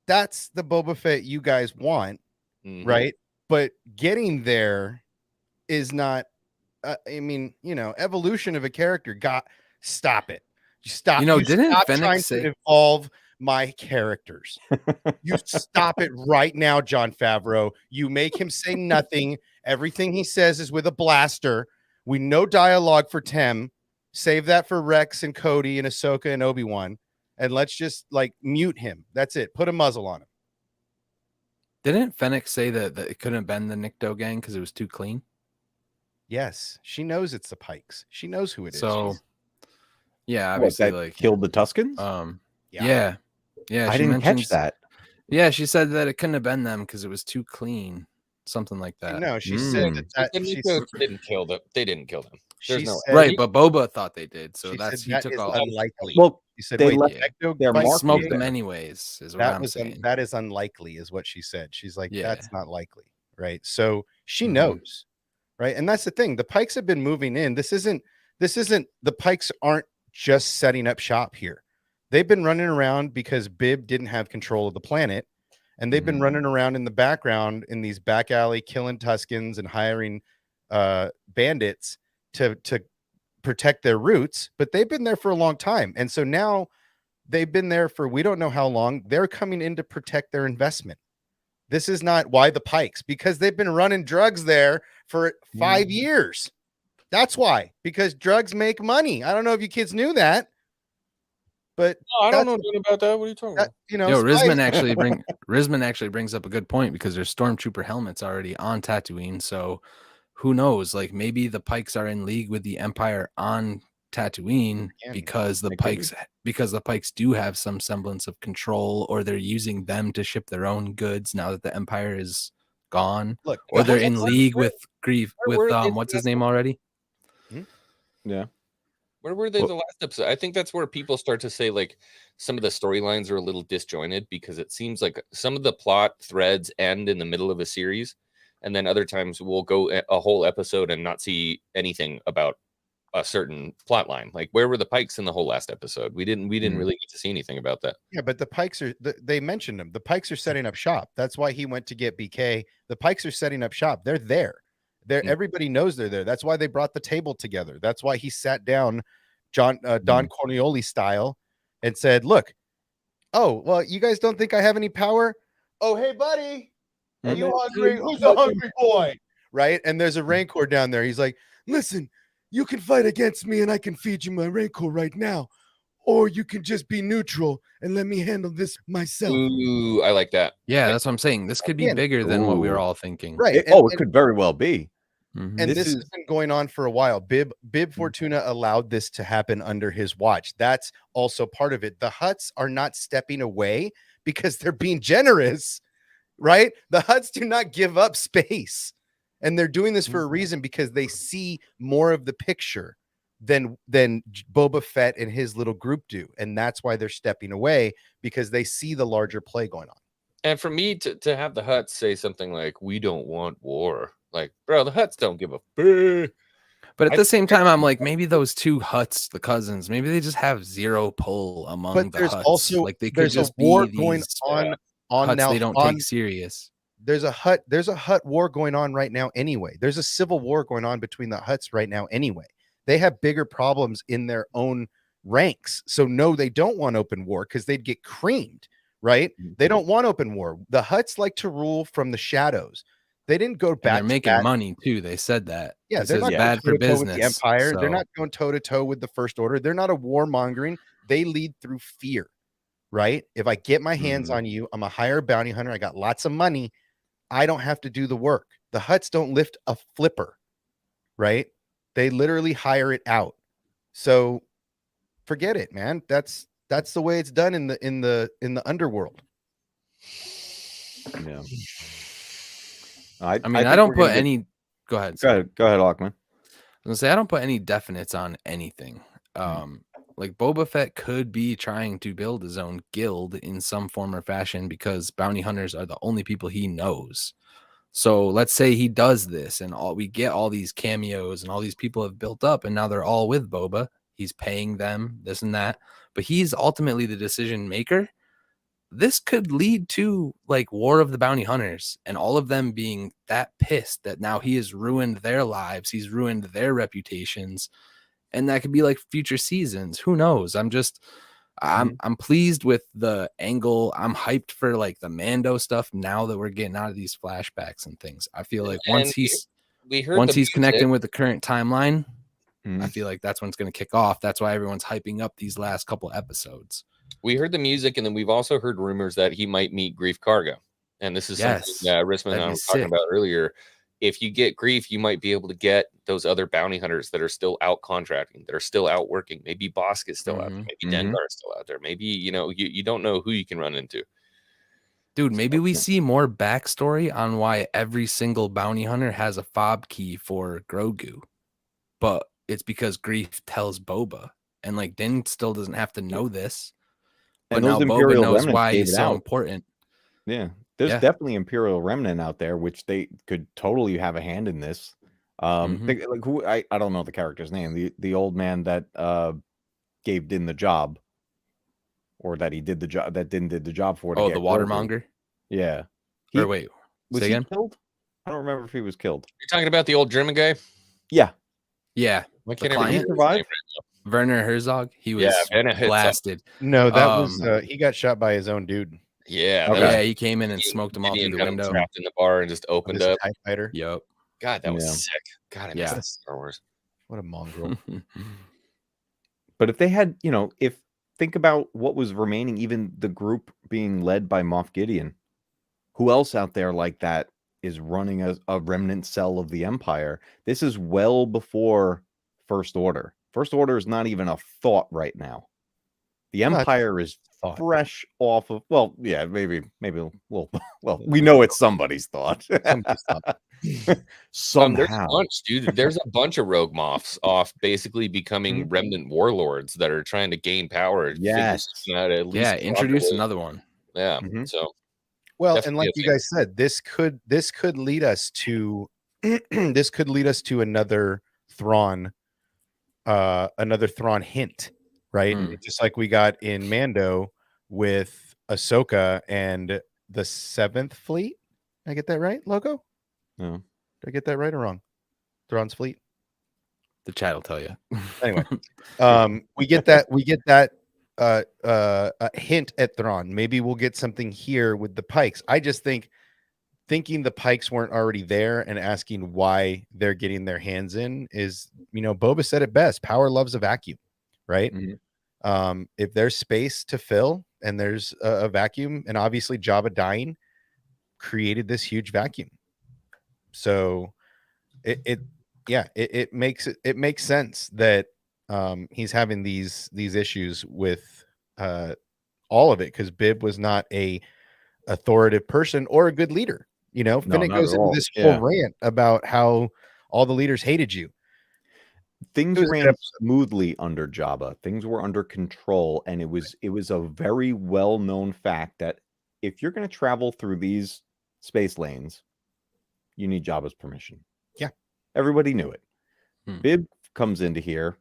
that's the Boba Fett you guys want, right? But getting there is not, I mean, evolution of a character stop it. Stop. Didn't stop Fennec trying say to evolve my characters. You stop it right now, Jon Favreau. You make him say nothing. Everything he says is with a blaster. We know dialogue for Tem. Save that for Rex and Cody and Ahsoka and Obi-Wan. And let's just like mute him. That's it. Put a muzzle on him. Didn't Fennec say that it couldn't have been the Nikto gang because it was too clean? Yes, she knows it's the Pikes. She knows who it is. So, yeah, obviously, that like killed the Tuskens. Yeah. I didn't catch that. Yeah, she said that it couldn't have been them because it was too clean, something like that. No, she said that didn't kill them. They didn't kill them. There's no right, but Boba thought they did, so that's he took all. Unlikely. Well, he said they wait, smoked them anyways. Is what I'm saying. That is unlikely, is what she said. She's like, that's not likely, right? So she knows, right? And that's the thing. The Pikes have been moving in. This isn't. The Pikes aren't just setting up shop here. They've been running around because Bib didn't have control of the planet, and they've been running around in the background in these back alley, killing Tuskens and hiring bandits to protect their roots. But they've been there for a long time, and so now they've been there for we don't know how long. They're coming in to protect their investment. This is not why the Pikes, because they've been running drugs there for 5 years. That's why, because drugs make money. I don't know if you kids knew that. But no, I don't know anything about that. What are you talking about? Rizman actually brings up a good point because there's stormtrooper helmets already on Tatooine. So who knows? Like maybe the Pikes are in league with the Empire on Tatooine because the Pikes do have some semblance of control, or they're using them to ship their own goods now that the Empire is gone. Look, or they're in league with what's his name already? Yeah. Where were they the last episode? I think that's where people start to say like some of the storylines are a little disjointed because it seems like some of the plot threads end in the middle of a series, and then other times we'll go a whole episode and not see anything about a certain plot line. Like where were the Pikes in the whole last episode? We didn't really get to see anything about that. Yeah, but the Pikes they mentioned them. The Pikes are setting up shop. That's why he went to get BK. The Pikes are setting up shop. They're there. Everybody knows they're there. That's why they brought the table together. That's why he sat down Don Corleone style and said, look, oh, well, you guys don't think I have any power? Oh, hey, buddy, are you hungry? Who's a hungry boy? Right? And there's a Rancor down there. He's like, listen, you can fight against me and I can feed you my Rancor right now. Or you can just be neutral and let me handle this myself. Ooh, I like that. Yeah, that's what I'm saying. This could be bigger than what we were all thinking. Right. It could very well be. And this has been going on for a while. Bib Fortuna allowed this to happen under his watch. That's also part of it. The Hutts are not stepping away because they're being generous, right? The Hutts do not give up space. And they're doing this for a reason, because they see more of the picture than Boba Fett and his little group do. And that's why they're stepping away, because they see the larger play going on. And for me to have the Hutts say something like, we don't want war. Like, bro, the Hutts don't give a fuck. But at the same time, I'm like, maybe those two Hutts, the cousins, maybe they just have zero pull among the Hutts. Also, like they could just a war be going on Hutts now. They don't take serious. There's a Hutt war going on right now anyway. There's a civil war going on between the Hutts right now anyway. They have bigger problems in their own ranks. So no, they don't want open war because they'd get creamed, right? They don't want open war. The Hutts like to rule from the shadows. They didn't go back. And they're making money too. They said that. Yeah, they're not bad for business. The Empire. So. They're not going toe to toe with the First Order. They're not a warmongering. They lead through fear. right? If I get my hands on you, I'm a higher bounty hunter. I got lots of money. I don't have to do the work. The Hutts don't lift a flipper, right? They literally hire it out. So forget it, man. That's the way it's done in the underworld. Yeah. I mean, I think don't we're gonna put get- any. Go ahead. Go ahead, Lockman. I was gonna say I don't put any definites on anything. Like Boba Fett could be trying to build his own guild in some form or fashion because bounty hunters are the only people he knows. So let's say he does this, and we get all these cameos, and all these people have built up, and now they're all with Boba. He's paying them this and that, but he's ultimately the decision maker. This could lead to like War of the Bounty Hunters and all of them being that pissed that now he has ruined their lives, he's ruined their reputations, and that could be like future seasons. Who knows? I'm pleased with the angle. I'm hyped for like the Mando stuff now that we're getting out of these flashbacks and things. I feel like once he's connecting with the current timeline, I feel like that's when it's going to kick off. That's why everyone's hyping up these last couple episodes. We heard the music, and then we've also heard rumors that he might meet Grief Karga. And this is something that Risman and I was talking about earlier. If you get Grief, you might be able to get those other bounty hunters that are still out contracting, that are still out working. Maybe Bosk is still out there. Maybe Dengar is still out there. Maybe, you don't know who you can run into. Dude, maybe we see more backstory on why every single bounty hunter has a fob key for Grogu. But it's because Grief tells Boba. And like Din still doesn't have to know this. But now Boba knows why he's so important. Yeah. There's definitely Imperial Remnant out there, which they could totally have a hand in this. Like who I don't know the character's name. The old man that gave Din the job, or that he did the job that Din did the job for. Oh, the Watermonger. Yeah. Or wait, was he killed? I don't remember if he was killed. You're talking about the old German guy? Yeah. Yeah. Why can't I survive? Werner Herzog. He was blasted. No, that was he got shot by his own dude. Yeah. Okay. Yeah, he came in and smoked him off through the window. Trapped in the bar and just opened up. TIE fighter. Yep. God, that was sick. God, I miss that Star Wars. What a mongrel. But if they had, think about what was remaining, even the group being led by Moff Gideon. Who else out there like that is running a remnant cell of the Empire? This is well before First Order. First Order is not even a thought right now. The Empire is fresh off of, maybe we know it's somebody's thought. Somehow. There's a bunch, dude. There's a bunch of rogue moffs off basically becoming remnant warlords that are trying to gain power. Yes. Introduce another one. Yeah. So and like you guys said, this could lead us to another Thrawn hint, right? Just like we got in Mando with Ahsoka and the 7th Fleet. Did I get that right, Loco? No. Did I get that right or wrong? Thrawn's fleet. The chat will tell you. Anyway, we get that hint at Thrawn. Maybe we'll get something here with the Pikes. I just thinking the Pikes weren't already there and asking why they're getting their hands in is, Boba said it best. Power loves a vacuum, right? If there's space to fill and there's a vacuum, and obviously Jabba dying created this huge vacuum. So it makes sense that he's having these issues with all of it, because Bib was not a authoritative person or a good leader. Finnick goes into this whole rant about how all the leaders hated you. Things ran smoothly under Jabba. Things were under control, and it was a very well-known fact that if you're going to travel through these space lanes, you need Jabba's permission. Yeah. Everybody knew it. Bib comes into here,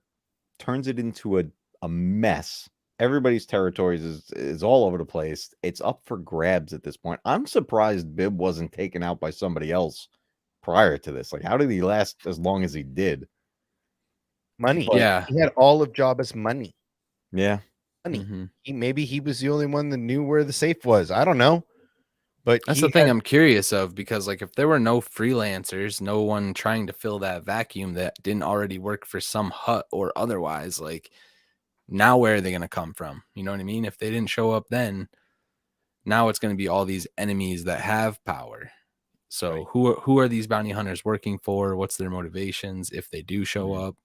turns it into a mess. Everybody's territories is all over the place. It's up for grabs at this point. I'm surprised Bib wasn't taken out by somebody else prior to this. Like, how did he last as long as he did? Money. Yeah. He had all of Jabba's money. Yeah. Money. Maybe he was the only one that knew where the safe was. I don't know. But that's the thing I'm curious of, because like if there were no freelancers, no one trying to fill that vacuum that didn't already work for some hut or otherwise, like Now where are they going to come from? You know what I mean? If they didn't show up then, now it's going to be all these enemies that have power. So who are these bounty hunters working for? What's their motivations if they do show up?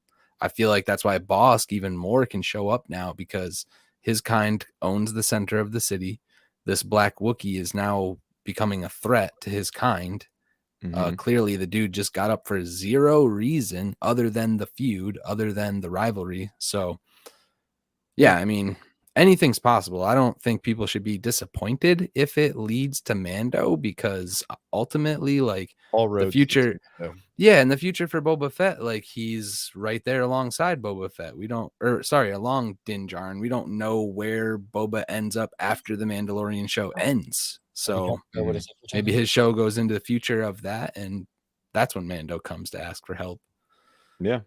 I feel like that's why Bosk even more can show up now, because his kind owns the center of the city. This black Wookiee is now becoming a threat to his kind. Clearly the dude just got up for zero reason other than the feud, other than the rivalry. So yeah, I mean, anything's possible. I don't think people should be disappointed if it leads to Mando, because ultimately, like, all roads the future, in the future for Boba Fett, like, he's right there alongside Boba Fett. Along Din Djarin. We don't know where Boba ends up after the Mandalorian show ends. So maybe his show goes into the future of that, and that's when Mando comes to ask for help. Yeah.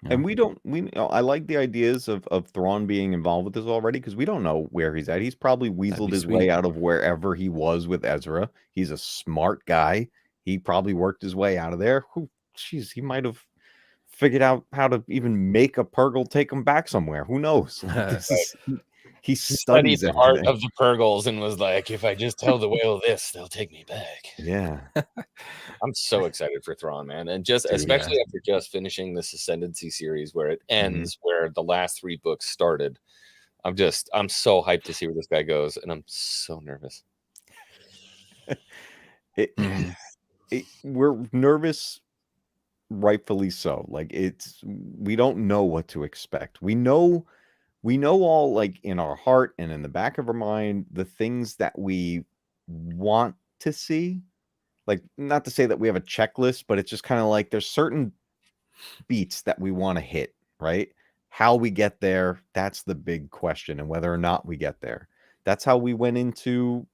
And I like the ideas of Thrawn being involved with this already, because we don't know where he's at. He's probably weaseled his way out of wherever he was with Ezra. He's a smart guy. He probably worked his way out of there. He might have figured out how to even make a Purgle take him back somewhere. Who knows? He studies the art of the Purgles and was like, if I just tell the whale this, they'll take me back. Yeah. I'm so excited for Thrawn, man. And especially after just finishing this Ascendancy series where it ends, where the last 3 books started. I'm so hyped to see where this guy goes, and I'm so nervous. We're nervous, rightfully so. Like, we don't know what to expect. We know all, like, in our heart and in the back of our mind, the things that we want to see. Like, not to say that we have a checklist, but it's just kind of like there's certain beats that we want to hit, right? How we get there, that's the big question, and whether or not we get there. That's how we went into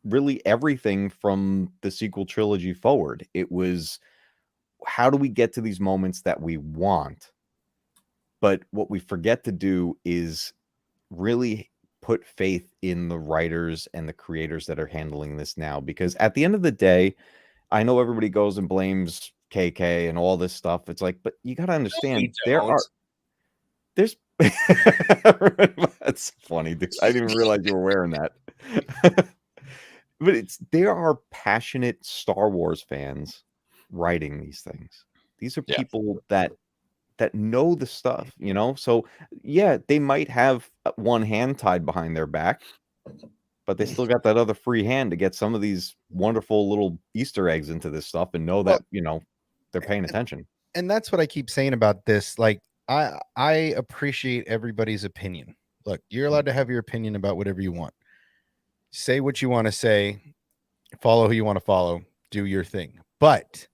really everything from the sequel trilogy forward. It was, how do we get to these moments that we want? But what we forget to do is really put faith in the writers and the creators that are handling this now. Because at the end of the day, I know everybody goes and blames KK and all this stuff. It's like, but you got to understand, there's that's funny, dude. I didn't even realize you were wearing that. But there are passionate Star Wars fans writing these things. These are people that know the stuff, you know? So yeah, they might have one hand tied behind their back, but they still got that other free hand to get some of these wonderful little Easter eggs into this stuff and know that, you know, they're paying attention. And that's what I keep saying about this. Like, I appreciate everybody's opinion. Look, you're allowed to have your opinion about whatever you want. Say what you want to say, follow who you want to follow, do your thing. But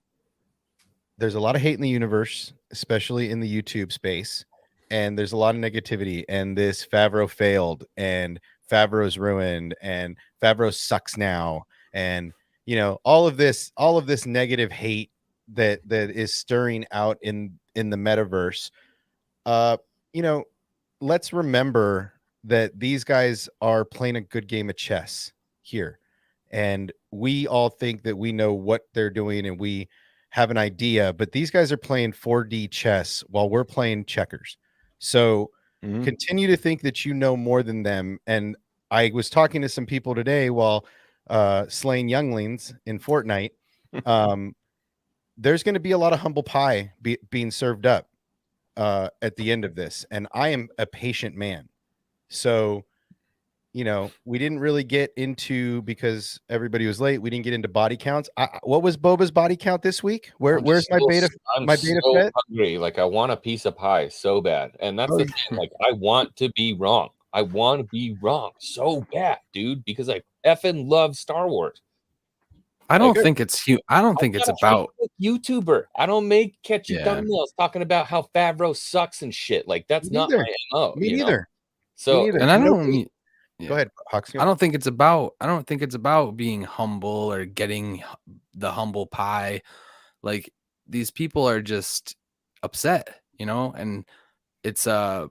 there's a lot of hate in the universe, especially in the YouTube space. And there's a lot of negativity, and this Favreau failed, and Favreau's ruined, and Favreau sucks now. And, you know, all of this negative hate that is stirring out in the metaverse. You know, let's remember that these guys are playing a good game of chess here. And we all think that we know what they're doing and we have an idea, but these guys are playing 4D chess while we're playing checkers. So continue to think that you know more than them. And I was talking to some people today while slaying younglings in Fortnite. There's going to be a lot of humble pie being served up at the end of this. And I am a patient man. So, you know, we didn't really get into, because everybody was late, we didn't get into body counts. What was Boba's body count this week? Where's my beta? My beta so hungry. Like, I want a piece of pie so bad. And that's the thing. Like, I want to be wrong. I want to be wrong so bad, dude, because I effing love Star Wars. I don't think it's about YouTuber. I don't make catchy thumbnails talking about how Favreau sucks and shit. Like, that's not my MO. Me neither. So, and I don't. Go ahead, Hawks. I don't think it's about being humble or getting the humble pie. Like, these people are just upset, you know, and it's up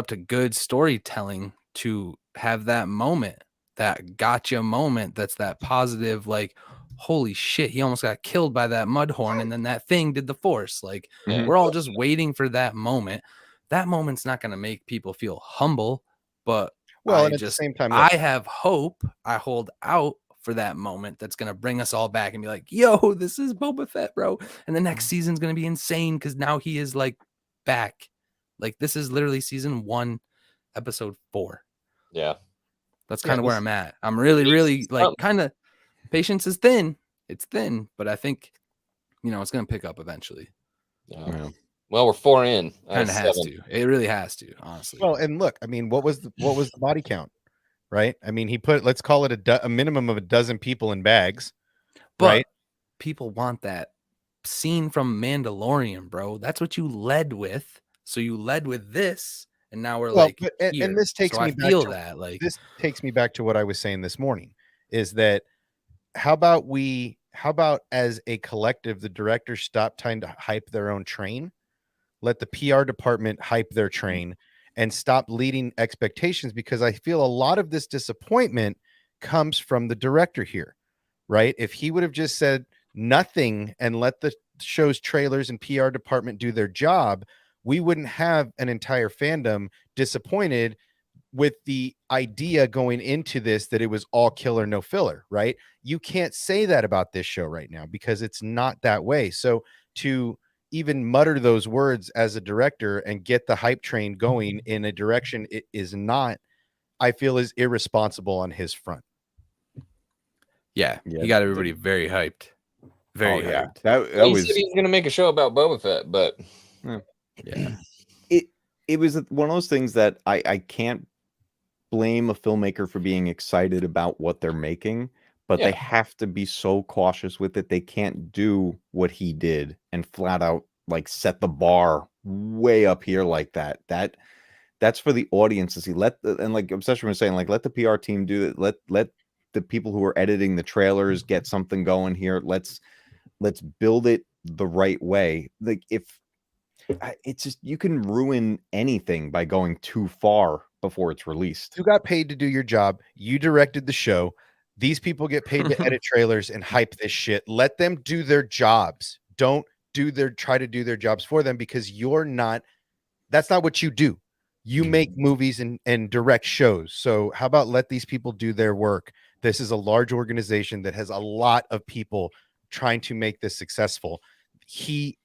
to good storytelling to have that moment, that gotcha moment, that's that positive, like, holy shit, he almost got killed by that mudhorn, and then that thing did the force. Like, we're all just waiting for that moment. that moment's not going to make people feel humble, but well, and at the same time, look, I have hope. I hold out for that moment that's going to bring us all back and be like, yo, this is Boba Fett, bro. And the next season's going to be insane because now he is like back. Like this is literally season 1, episode 4. Yeah. That's kind of where I'm at. I'm really like kind of patience is thin. It's thin, but I think, it's going to pick up eventually. Yeah. Well, we're 4 in. Kind of has to. It really has to, honestly. Well, and look, I mean, what was the body count, right? I mean, he put, let's call it a minimum of a dozen people in bags, but right? People want that scene from Mandalorian, bro. That's what you led with. So you led with this, and now we're and this takes me back to that. Like this takes me back to what I was saying this morning, is that how about as a collective, the directors stop trying to hype their own train, let the PR department hype their train, and stop leading expectations, because I feel a lot of this disappointment comes from the director here, right? If he would have just said nothing and let the show's trailers and PR department do their job, we wouldn't have an entire fandom disappointed with the idea going into this that it was all killer, no filler, right? You can't say that about this show right now because it's not that way. So to even mutter those words as a director and get the hype train going in a direction it is not, I feel, is irresponsible on his front. Yeah, he got everybody very hyped. Very hyped. That was, said he was going to make a show about Boba Fett, but yeah. It was one of those things that I can't blame a filmmaker for being excited about what they're making, but they have to be so cautious with it. They can't do what he did and flat out like set the bar way up here like that. That's for the audience to see. And like Obsession was saying, like, let the PR team do it. Let the people who are editing the trailers get something going here. Let's build it the right way. Like it's just, you can ruin anything by going too far before it's released. You got paid to do your job. You directed the show. These people get paid to edit trailers and hype this shit. Let them do their jobs. Don't try to do their jobs for them, because that's not what you do. You make movies and direct shows. So how about let these people do their work? This is a large organization that has a lot of people trying to make this successful. He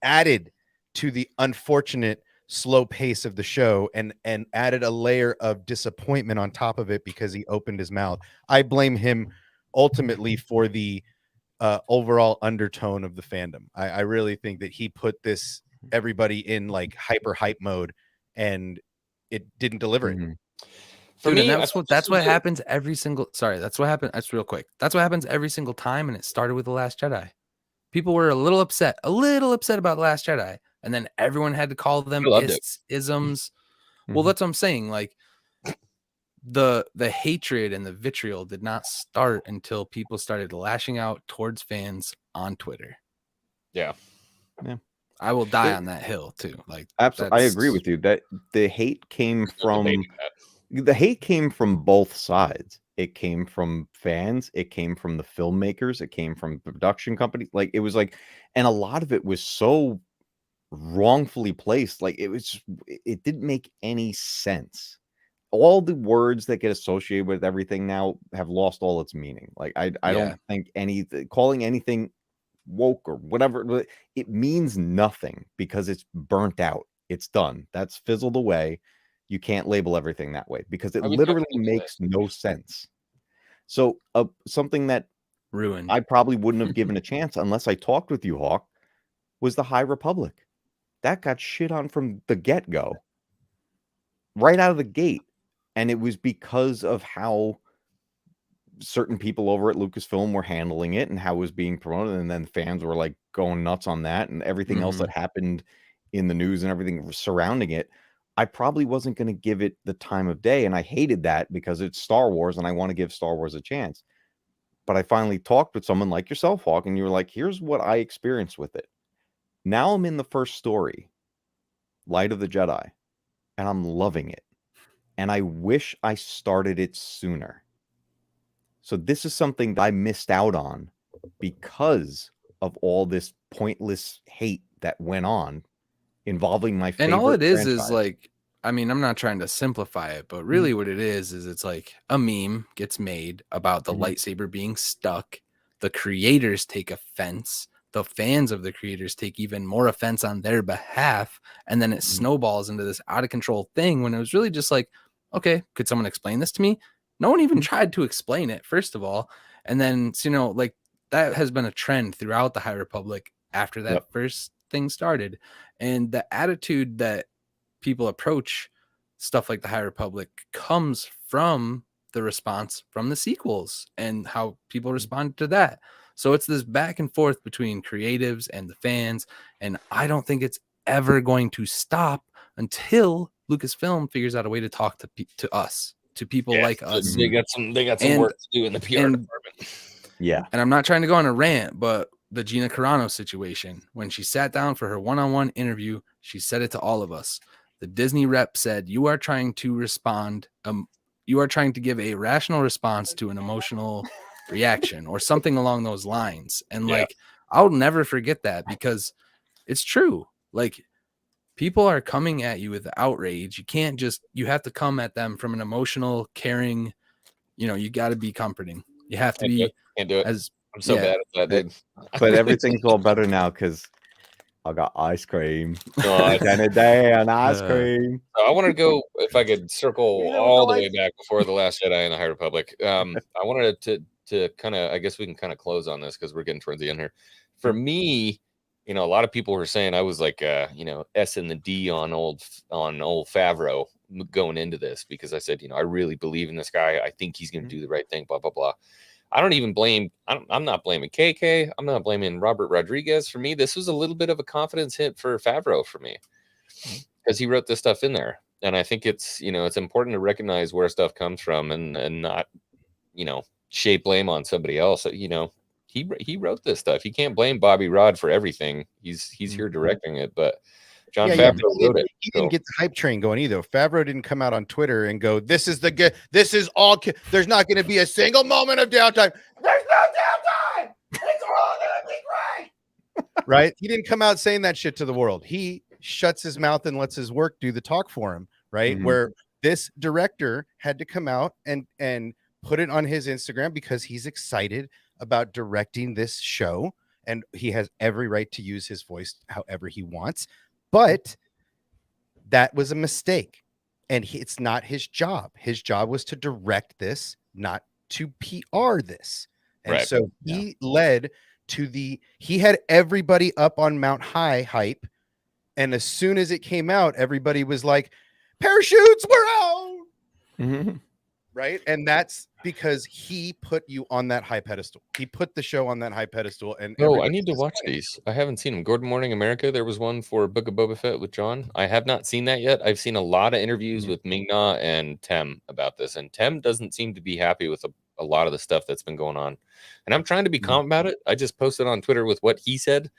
added to the unfortunate slow pace of the show and added a layer of disappointment on top of it because he opened his mouth. I blame him ultimately for the overall undertone of the fandom. I really think that he put everybody in like hyper hype mode, and it didn't deliver it. For me, that's what happens every single. Sorry, that's what happened. That's real quick. That's what happens every single time, and it started with The Last Jedi. People were a little upset about The Last Jedi, and then everyone had to call them isms. Well, that's what I'm saying. Like the hatred and the vitriol did not start until people started lashing out towards fans on Twitter. Yeah. I will die on that hill too. Like, absolutely, I agree with you that the hate came from both sides. It came from fans. It came from the filmmakers. It came from production companies. Like, it was like, and a lot of it was so wrongfully placed. Like, it didn't make any sense. All the words that get associated with everything now have lost all its meaning. Like, I don't think calling anything woke or whatever, it means nothing because it's burnt out. It's done. That's fizzled away. You can't label everything that way because it literally makes no sense. So something that ruined, I probably wouldn't have given a chance unless I talked with you, Hawk, was the High Republic. That got shit on from the get-go, right out of the gate. And it was because of how certain people over at Lucasfilm were handling it and how it was being promoted. And then fans were like going nuts on that, and everything else that happened in the news and everything surrounding it. I probably wasn't going to give it the time of day. And I hated that because it's Star Wars and I want to give Star Wars a chance. But I finally talked with someone like yourself, Hawk, and you were like, here's what I experienced with it. Now I'm in the first story, Light of the Jedi, and I'm loving it. And I wish I started it sooner. So this is something that I missed out on because of all this pointless hate that went on involving my favorite And all it is franchise. like, I mean, I'm not trying to simplify it, but really what it is it's like a meme gets made about the lightsaber being stuck. The creators take offense. The fans of the creators take even more offense on their behalf. And then it snowballs into this out of control thing when it was really just like, okay, could someone explain this to me? No one even tried to explain it, first of all. And then, so, you know, like that has been a trend throughout the High Republic after that first thing started. And the attitude that people approach stuff like the High Republic comes from the response from the sequels and how people respond to that. So it's this back and forth between creatives and the fans, and I don't think it's ever going to stop until Lucasfilm figures out a way to talk to us, to people like us. They got some work to do in the PR department. Yeah. And I'm not trying to go on a rant, but the Gina Carano situation, when she sat down for her one-on-one interview, she said it to all of us. The Disney rep said, you are trying to respond. You are trying to give a rational response to an emotional reaction or something along those lines. And like, I'll never forget that because it's true. Like, people are coming at you with outrage. You can't just, you have to come at them from an emotional, caring, you know, you got to be comforting. You have to be. Can't do it. I'm so bad at that, dude. But everything's all better now because I got ice cream. Day and ice cream. I wanted to go, if I could circle all the way back before The Last Jedi and the High Republic. I wanted to kind of, I guess we can kind of close on this because we're getting towards the end here. For me, you know, a lot of people were saying I was like, you know, S and the D on old Favreau going into this because I said, you know, I really believe in this guy. I think he's going to do the right thing, blah, blah, blah. I don't even blame, I'm not blaming KK. I'm not blaming Robert Rodriguez. For me, this was a little bit of a confidence hit for Favreau for me because he wrote this stuff in there. And I think it's, you know, it's important to recognize where stuff comes from and not, you know, shape blame on somebody else. You know, he wrote this stuff. You can't blame Bobby Rod for everything. He's here directing it, but John Favreau wrote it. He didn't get the hype train going either. Favreau didn't come out on Twitter and go, "This is all. There's not going to be a single moment of downtime. There's no downtime. It's all going to be great." Right? He didn't come out saying that shit to the world. He shuts his mouth and lets his work do the talk for him. Right? Where this director had to come out and put it on his Instagram because he's excited about directing this show, and he has every right to use his voice however he wants. But that was a mistake, and it's not his job. His job was to direct this, not to PR this. And so he led to he had everybody up on Mount High hype. And as soon as it came out, everybody was like, parachutes, we're out. Right. And that's because he put you on that high pedestal. He put the show on that high pedestal. And I need to watch these. I haven't seen them. Good Morning America. There was one for Book of Boba Fett with John. I have not seen that yet. I've seen a lot of interviews with Ming-Na and Tem about this, and Tem doesn't seem to be happy with a lot of the stuff that's been going on. And I'm trying to be calm about it. I just posted on Twitter with what he said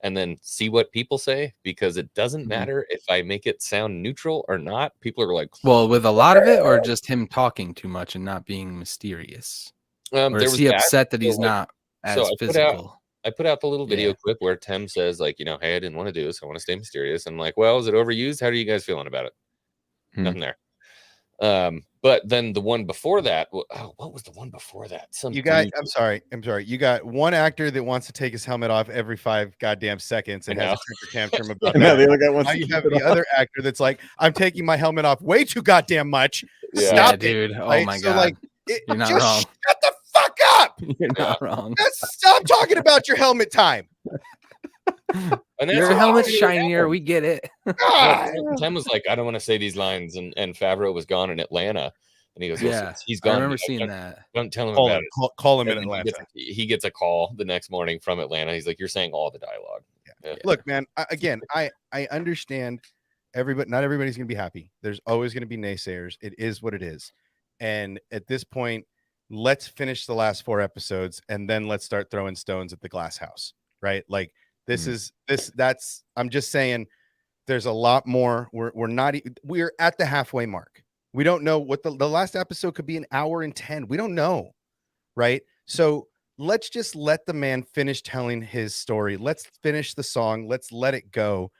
and then see what people say, because it doesn't matter if I make it sound neutral or not. People are like, well, with a lot of it, or just him talking too much and not being mysterious? Or is he upset that he's not as physical? I put out the little video clip where Tem says, like, you know, hey, I didn't want to do this. I want to stay mysterious. I'm like, well, is it overused? How are you guys feeling about it? Nothing there. But then the one before that, what was the one before that? I'm sorry. You got one actor that wants to take his helmet off every 5 goddamn seconds and has a temper tantrum about that. The other guy wants now you have the other actor that's like, I'm taking my helmet off way too goddamn much. Stop, dude. Right? Oh my so God. Like, you're not just wrong. Shut the fuck up. You're not wrong. Stop talking about your helmet time. And your helmet's shinier. We get it. Tem was like, I don't want to say these lines, and Favreau was gone in Atlanta, and he goes, he's gone. I remember seeing that. Don't tell him about it. Call him in Atlanta. He gets a call the next morning from Atlanta. He's like, you're saying all the dialogue. Look, man. I understand. Not everybody's gonna be happy. There's always gonna be naysayers. It is what it is. And at this point, let's finish the last 4 episodes, and then let's start throwing stones at the glass house. Right? Like. I'm just saying there's a lot more. We're at the halfway mark. We don't know what the last episode could be, an hour and 10. We don't know. Right. So let's just let the man finish telling his story. Let's finish the song. Let's let it go.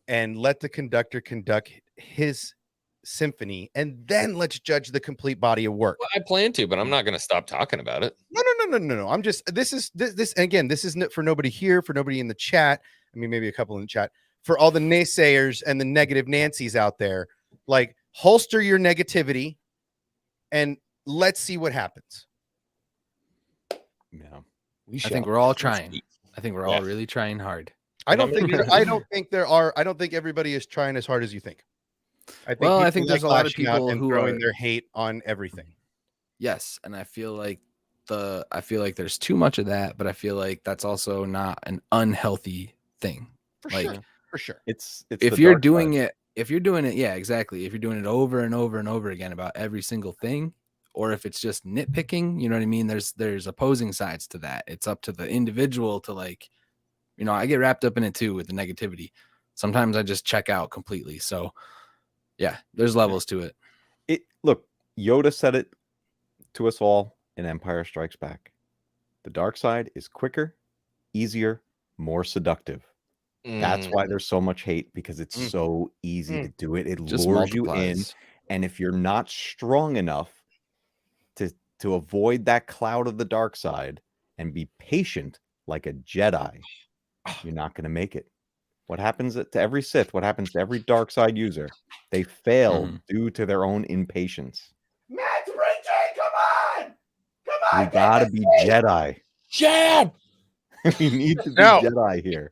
and let the conductor conduct his symphony, and then let's judge the complete body of work. Well, I plan to, but I'm not going to stop talking about it. No. I'm just this again. This isn't for nobody here, for nobody in the chat. I mean, maybe a couple in the chat. For all the naysayers and the negative Nancys out there, like holster your negativity, and let's see what happens. Yeah, I think we're all trying. I think we're all really trying hard. I don't think everybody is trying as hard as you think. I think there's a lot of people who throwing are their hate on everything. Yes, and I feel like there's too much of that, but I feel like that's also not an unhealthy thing. For sure. It's if you're doing it, yeah, exactly. If you're doing it over and over and over again about every single thing, or if it's just nitpicking, you know what I mean? There's opposing sides to that. It's up to the individual to like, I get wrapped up in it too with the negativity. Sometimes I just check out completely. So yeah, there's levels to it. Look, Yoda said it to us all in Empire Strikes Back. The dark side is quicker, easier, more seductive. That's why there's so much hate, because it's so easy to do it. It just lures you in. And if you're not strong enough to avoid that cloud of the dark side and be patient like a Jedi, you're not going to make it. What happens to every Sith? What happens to every dark side user? They fail due to their own impatience. Matt Bridget, come on! We gotta be Jedi. Jed! We need to be Jedi here.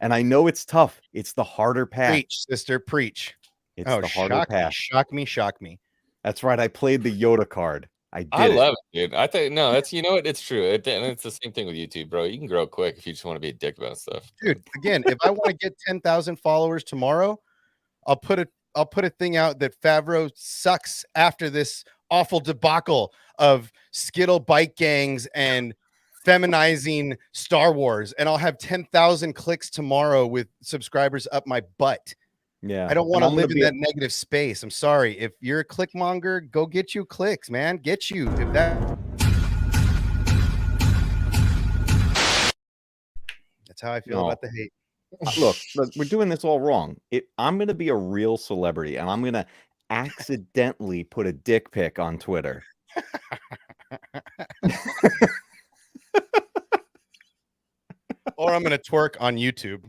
And I know it's tough. It's the harder path. Preach, sister, preach. It's the harder path. Shock me. That's right. I played the Yoda card. I love it, dude. I think that's what, it's true. And it's the same thing with YouTube, bro. You can grow quick if you just want to be a dick about stuff. Dude, again, if I want to get 10,000 followers tomorrow, I'll put a thing out that Favreau sucks after this awful debacle of Skittle bike gangs and feminizing Star Wars, and I'll have 10,000 clicks tomorrow with subscribers up my butt. Yeah, I don't want to live in that negative space. I'm sorry. If you're a clickmonger, go get you clicks, man. Get you. If that's how I feel about the hate. Look, we're doing this all wrong. I'm going to be a real celebrity, and I'm going to accidentally put a dick pic on Twitter. Or I'm going to twerk on YouTube.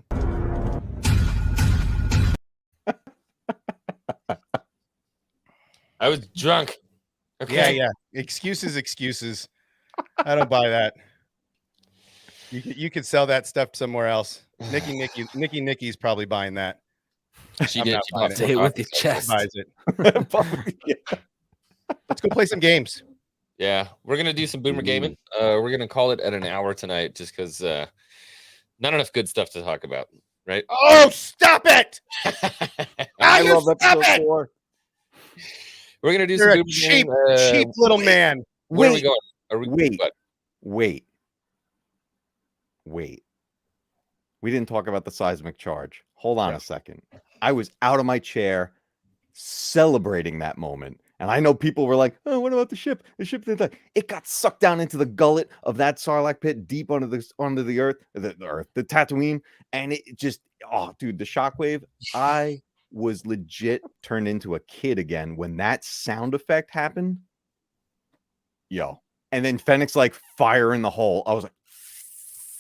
I was drunk. Okay. Yeah. Excuses. I don't buy that. You could sell that stuff somewhere else. Nikki's probably buying that. She did. Say it with your chest. Buys it. Let's go play some games. Yeah, we're gonna do some boomer gaming. We're gonna call it at an hour tonight, just because not enough good stuff to talk about, right? Oh, stop it! I love episode 4. We're gonna do You're some a boomer cheap little man. Where are we going? Wait. We didn't talk about the seismic charge. Hold on a second. I was out of my chair celebrating that moment. And I know people were like, oh, what about the ship? The ship did that. It got sucked down into the gullet of that Sarlacc pit deep under the earth, the Tatooine. And it just, oh, dude, the shockwave. I was legit turned into a kid again when that sound effect happened. Yo. And then Fennec's like fire in the hole. I was like,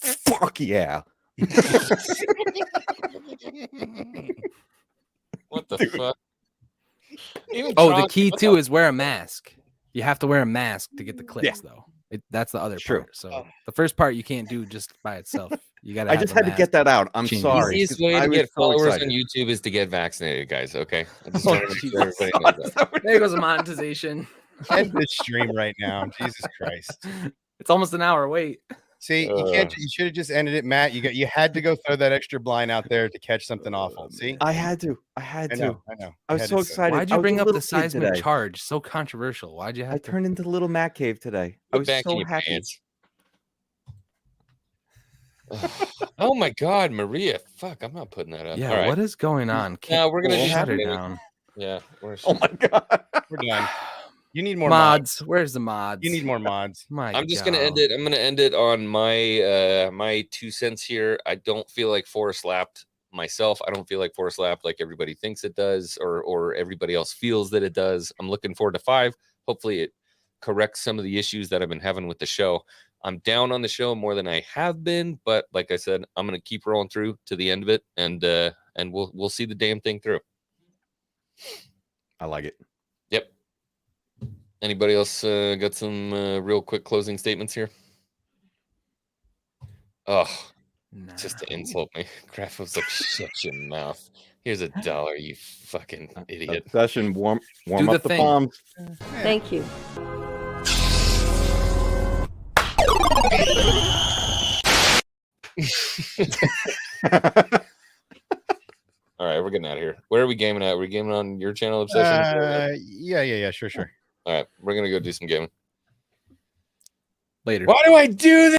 fuck yeah. What the fuck? The key too is wear a mask. You have to wear a mask to get the clicks, though. That's the other part. So the first part you can't do just by itself. You got. I just had to get that out. I'm sorry. The easiest way to get followers on YouTube is to get vaccinated, guys. Okay. I just wanted to make sure everybody knows that. There goes a monetization. End this stream right now. Jesus Christ. It's almost an hour. Wait. See, you can't. You should have just ended it, Matt. You had to go throw that extra blind out there to catch something awful. See, I had to. I know. I was so excited. Why'd you bring up the seismic charge? So controversial. Why'd you have? I turned into little Matt Cave today. I was so happy. Oh my God, Maria! Fuck, I'm not putting that up. Yeah, what is going on? No, we're gonna shut her down. Yeah. Oh my God, we're done. You need more mods. Where's the mods? You need more mods. I'm just gonna end it. I'm gonna end it on my my 2 cents here. I don't feel like Forrest lapped myself. I don't feel like Force Lap like everybody thinks it does, or everybody else feels that it does. I'm looking forward to 5. Hopefully it corrects some of the issues that I've been having with the show. I'm down on the show more than I have been, but like I said, I'm going to keep rolling through to the end of it, and we'll see the damn thing through. I like it. Yep. Anybody else got some real quick closing statements here? Oh, just to insult me. Kraft was like, shut your mouth. Here's $1, you fucking idiot. Session, warm Do up the thing. bombs. Thank you. All right, we're getting out of here. Where are we gaming at? Are we gaming on your channel, Obsession? Yeah, sure. All right, we're gonna go do some gaming Later. Why do I do this?